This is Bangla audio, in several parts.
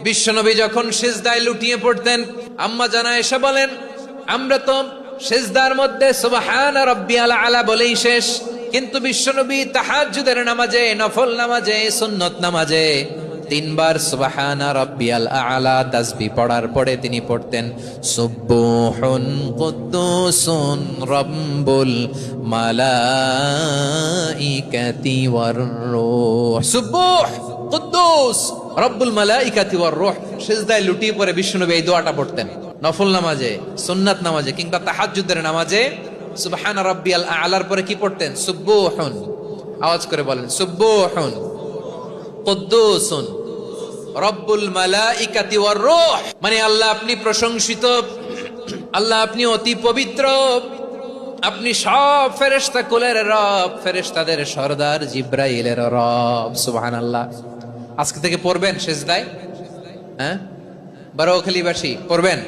বিশ্বনবী যখন সিজদায় লুটিয়ে পড়তেন, আম্মা জানা এসে বলেন, আমরা তো সিজদার মধ্যে সুবহানা রাব্বিয়াল আলা বলেই শেষ, কিন্তু বিশ্বনবী তাহাজ্জুদের নামাজে, নফল নামাজে, সুন্নত নামাজে তিনবার সুবহানা রাব্বিয়াল আলা তাসবিহ পড়ার পরে তিনি পড়তেন সুবহুন কুদ্দুসুন রাব্বুল মালাইকাতি ওয়ার রূহ। সুবহ কুদ্দুস রব্বুল মালাইকাতি ওয়ার রূহ। সিজদায় লুটিয়ে পড়ে বিশ্বনবী এই দোয়াটা পড়তেন নফল নামাজে, সুন্নাত নামাজে কিংবা তাহাজ্জুদের নামাজে। সুবহানা রাব্বিয়াল আলার পরে কি পড়তেন? সুবহুন। আওয়াজ করে বলেন সুবহুন কুদ্দুসুন রব্বুল মালাইকাতি ওয়ার রূহ। মানে আল্লাহ আপনি প্রশংসিত, আল্লাহ আপনি অতি পবিত্র, আপনি সব ফেরেশতা কুলের রব, ফেরেশতাদের সরদার জিব্রাইলের রব। সুবহানাল্লাহ। আজকে থেকে পড়বেন সিজদায়? হ্যাঁ, বারোখালীবাসী পড়বেন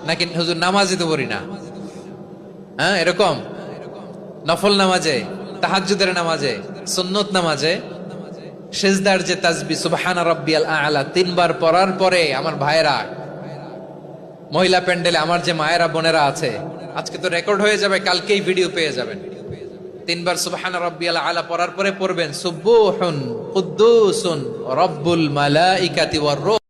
নাকি হুজুর নামাজই তো পড়ি না? হ্যাঁ, এরকম নফল নামাজে, তাহাজ্জুদের নামাজে, সুন্নত নামাজে সিজদার যে তাসবিহ সুবহানা রাব্বিয়াল আলা তিনবার পড়ার পরে আমার ভাইয়েরা, মহিলা প্যান্ডেলে আমার যে মায়েরা বোনেরা আছে, আজকে তো রেকর্ড হয়ে যাবে, কালকেই ভিডিও পেয়ে যাবেন। তিনবার সুবহানা রাব্বিয়াল আলা পড়ার পরে পড়বেন সুবহুন কুদ্দুসুন রব্বুল মালাইকাতি ওয়ার রূহ।